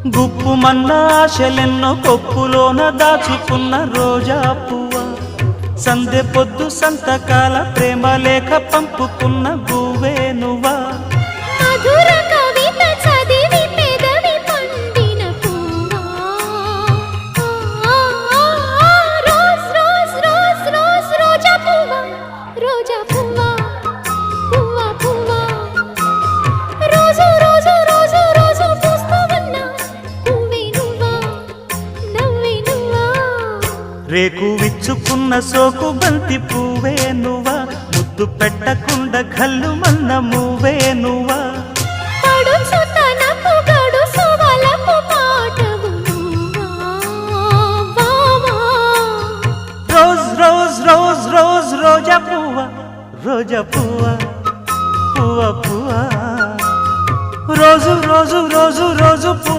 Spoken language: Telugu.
గుప్పుమన్న ఆశలెన్నో కొప్పులోన దాచుకున్న రోజా పువ్వ, సందె పొద్దు సంతకాల ప్రేమ లేఖ పంపుకున్న గువ్వే నువ్వా. మధుర కవిత చదివి పెదవి పండిన పువ్వా, రోజ్ రోజ్ రోజ్ రోజ్ రోజా పువ్వా, రోజా పువ్వా, పువ్వా పువ్వా, రోజు రోజు రోజు రోజు పూస్తూ ఉన్న పువ్వే నువ్వా, నవ్వే నువ్వా. రేకు విచ్చుకున్న సోకు బంతి పువ్వే నువ్వా, ముద్దు పెట్టకుండా కళ్ళు మన్న మువ్వే నువ్వా. పడుచు